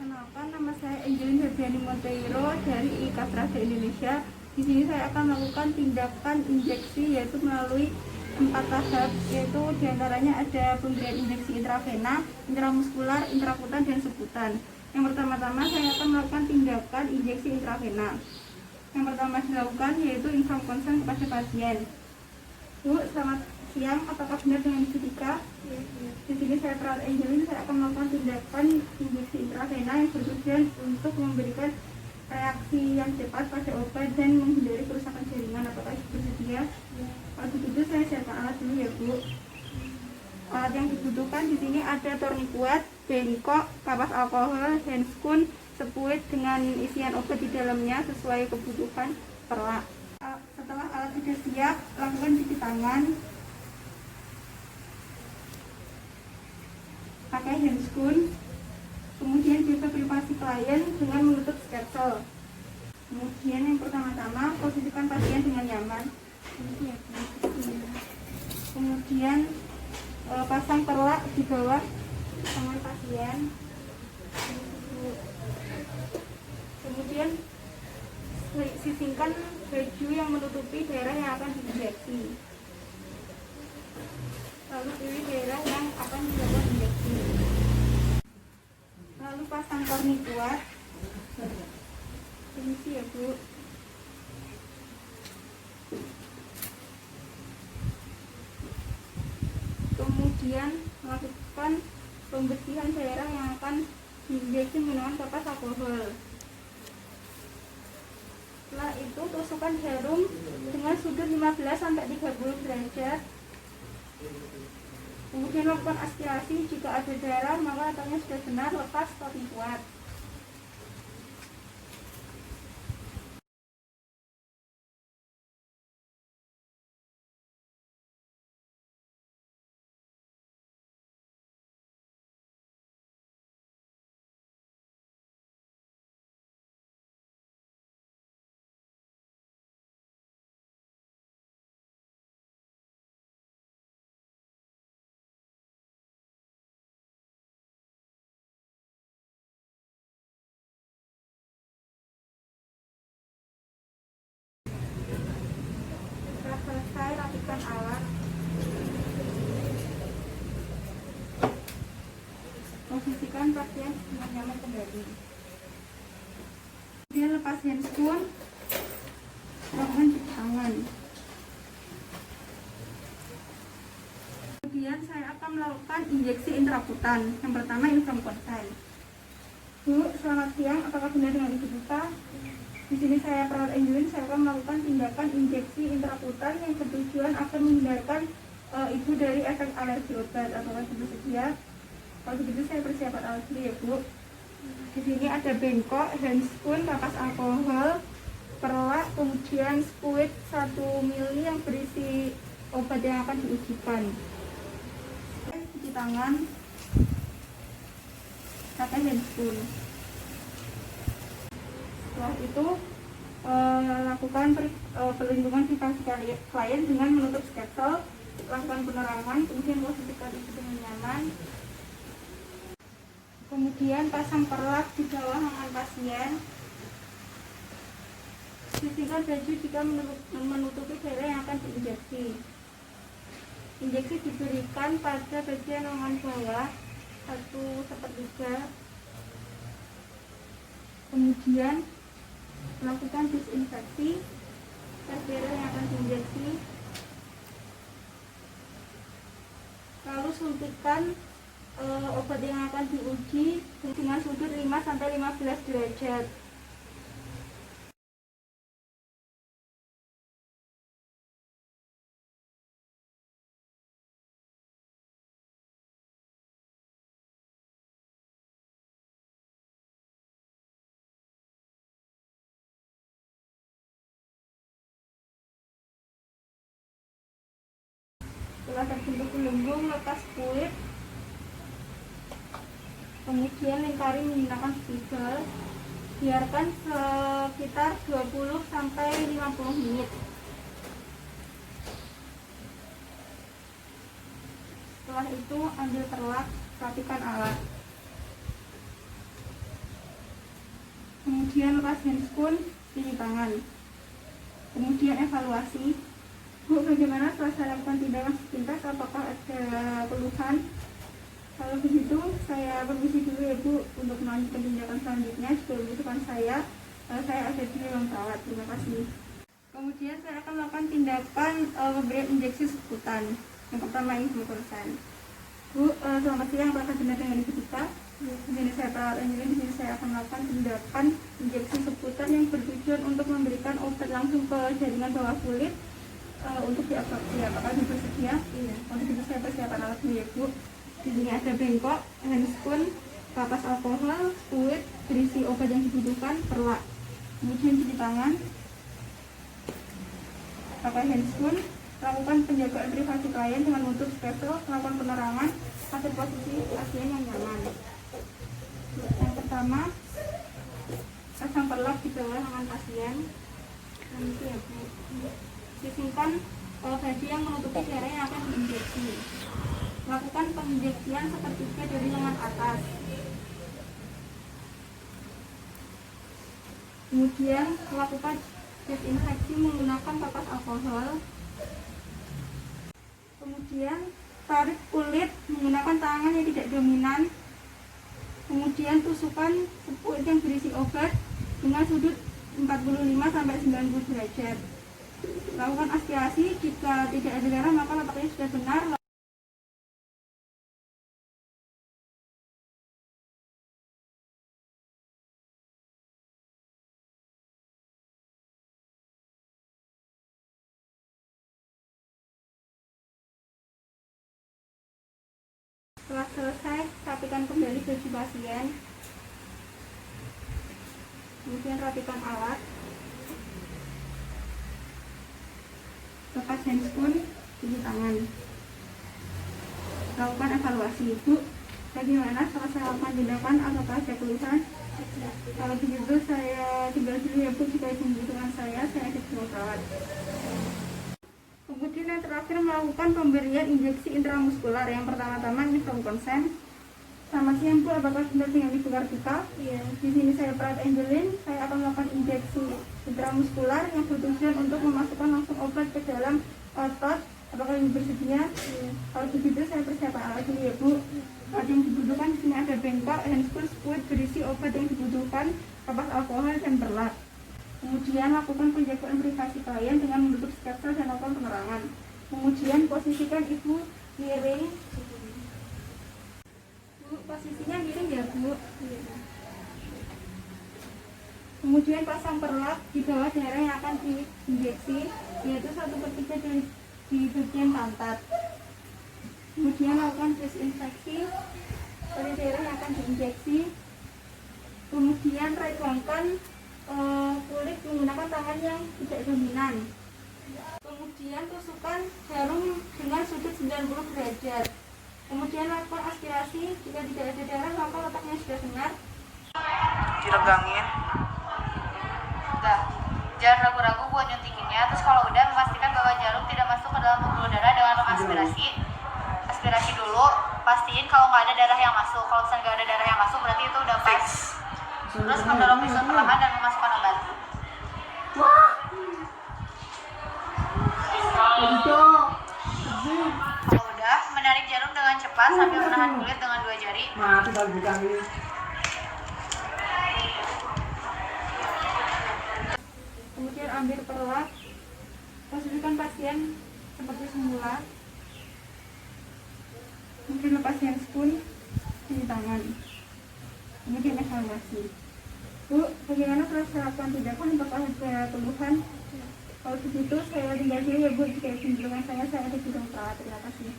Perkenalkan, nama saya Angelin Febriani Monteiro dari Ikastrada Indonesia. Di sini saya akan melakukan tindakan injeksi yaitu melalui 4 tahap, yaitu diantaranya ada pemberian injeksi intravena, intramuskular, intrakutan, dan sebutan. Yang pertama-tama saya akan melakukan tindakan injeksi intravena. Yang pertama dilakukan yaitu inform consent kepada pasien. Bu, selamat siang, apakah benar dengan Ibu Tika? Di sini saya perawat Angelin, saya akan melakukan tindakan injeksi intravena yang bertujuan untuk memberikan reaksi yang cepat pada obat dan menghindari kerusakan jaringan. Apakah Ibu bersedia? Kalau begitu saya siapkan alat dulu ya Bu. Alat yang dibutuhkan di sini ada tourniquet, bengkok, kapas alkohol, handscoon, sepuit dengan isian obat di dalamnya sesuai kebutuhan perlak. Setelah alat sudah siap, lakukan cuci tangan, pakai handscoon, kemudian biasa privasi klien dengan menutup sketsel. Kemudian yang pertama-tama posisikan pasien dengan nyaman. Kemudian pasang perlak di bawah tangan pasien. Kemudian sisingkan baju yang menutupi daerah yang akan diinjeksi. Lalu pilih daerah yang akan dilakukan injeksi. Lalu pasang tourniquet. Permisi ya Bu. Kemudian melakukan pembersihan daerah yang akan diinjeksi menggunakan kapas alkohol. Setelah itu tusukkan jarum dengan sudut 15-30 derajat. Kemudian lakukan aspirasi, jika ada darah maka atapnya sudah benar, lepas tourniquet. Setelah selesai, rapikan alat. Posisikan pasien dengan nyaman kembali. Kemudian lepas handscoon, lakukan cuci tangan. Kemudian saya akan melakukan injeksi intrakutan. Yang pertama inform consent. Bu, selamat siang, apakah benar dengan Ibu Tika? Di sini saya perawat Angelin, saya akan melakukan tindakan injeksi intrakutan yang bertujuan akan menghindarkan Ibu dari efek alergi obat. Apakah Ibu bersedia? Kalau begitu saya persiapan alat dulu ya Bu. Di sini ada bengkok, handscoon, kapas alkohol, perlak, kemudian spuit 1 ml yang berisi obat yang akan diujikan. Cuci tangan, pakai handscoon. Setelah itu lakukan perlindungan privasi klien dengan menutup sketsel, lakukan penerangan, kemudian posisikan itu dengan nyaman. Kemudian pasang perlak di bawah lengan pasien. Sisingkan baju jika menutupi daerah yang akan diinjeksi. Injeksi diberikan pada bagian lengan bawah 1/3. Kemudian melakukan disinfeksi daerah yang akan diinjeksi. Lalu suntikan obat yang akan diuji dengan sudut 5-15 derajat. Setelah terbentuk gelembung, lepas kulit. Kemudian lingkari menggunakan spidol. Biarkan sekitar 20-50 menit. Setelah itu ambil perlak, rapikan alat. kemudian lepas handscoon, cuci tangan, kemudian evaluasi. Bu, bagaimana setelah saya lakukan tindakan sepintas, apakah ada keluhan? Kalau begitu saya permisi dulu ya Bu untuk melanjutkan tindakan selanjutnya. Jika membutuhkan saya ada di ruang perawat. Terima kasih. Kemudian saya akan melakukan tindakan pemberian injeksi sebutan. Yang pertama influensan. Bu, selamat siang, apakah benar dengan ibu kita? Di sini saya perawat Angelin. Di sini saya akan melakukan tindakan injeksi sebutan yang bertujuan untuk memberikan obat langsung ke jaringan bawah kulit untuk diabsorpsi. Apakah ibu bersedia? Iya. Untuk itu saya persiapan alatnya ya Bu. Di sini ada bengkok, handscoon, kapas alkohol, fluid berisi obat yang dibutuhkan, perlak. Kemudian cuci tangan, pakai handscoon, lakukan penjagaan privasi klien dengan menutup spesial, melakukan penerangan, atur posisi pasien yang nyaman. Yang pertama, pasang perlak di bawah lengan pasien. Nanti ya Bu, sisihkan baju yang menutupi daerah yang akan diinjeksi. Lakukan penginjeksian sepertiga dari lengan atas. Kemudian lakukan desinfeksi menggunakan kapas alkohol. Kemudian tarik kulit menggunakan tangan yang tidak dominan. Kemudian tusukkan kulit yang berisi obat dengan sudut 45-90 derajat. Lakukan aspirasi. Jika tidak ada darah maka letaknya sudah benar. Setelah selesai, rapikan kembali baju pasien. Kemudian rapikan alat. Lepas handscoon, cuci tangan. Lakukan evaluasi. Bu, bagaimana setelah saya lakukan tindakan? Apakah ada keluhan? Kalau begitu saya tinggal dulu ya Bu. Jika ibu membutuhkan saya ada di ruang perawat. Kemudian yang terakhir melakukan pemberian injeksi intramuskular. Yang pertama-tama influensan. Selamat siang Bu, apakah benar dengan Ibu Kartika? Iya. Di sini saya perawat Angelin. Saya akan melakukan injeksi intramuskular yang bertujuan untuk memasukkan langsung obat ke dalam otot. Apakah Ibu bersedia? Iya. Kalau begitu saya persiapan alat dulu ya Bu. Alat yang dibutuhkan di sini ada bengkok, handscoon, fluid berisi obat yang dibutuhkan, kapas alkohol dan perlak. Kemudian lakukan penjagaan privasi klien dengan menutup sketsel dan lakukan penerangan. Kemudian posisikan Ibu miring. Bu, posisinya miring ya Bu. Kemudian pasang perlak di bawah daerah yang akan diinjeksi, yaitu 1/3 di bagian pantat. Kemudian lakukan desinfeksi pada daerah yang akan diinjeksi. Kemudian regangkan kulit menggunakan tangan yang tidak dominan. Kemudian tusukkan jarum dengan sudut 90 derajat. Kemudian lakukan aspirasi. Jika tidak ada darah maka letaknya sudah benar. Diregangin. Udah, jangan ragu-ragu buat nyuntikinnya. Terus kalau udah, memastikan bahwa jarum tidak masuk ke dalam pembuluh darah dengan mengaspirasi. Aspirasi dulu, pastiin kalau nggak ada darah yang masuk. Kalau misalnya nggak ada darah yang masuk berarti itu udah pas. Terus mendorong pisau perlahan dan memasukkan obat. Kalau udah, menarik jarum dengan cepat sambil menahan kulit dengan 2 jari. Kemudian ambil perlak, posisikan pasien seperti semula. Kemudian lepas handscoon, cuci tangan. Kemudian evaluasi. Bu, bagaimana setelah saya lakukan tindakan? Apakah ada keluhan? Kalau begitu saya tinggal dulu ya Bu. Jika membutuhkan saya ada di ruang perawat. Terima kasih.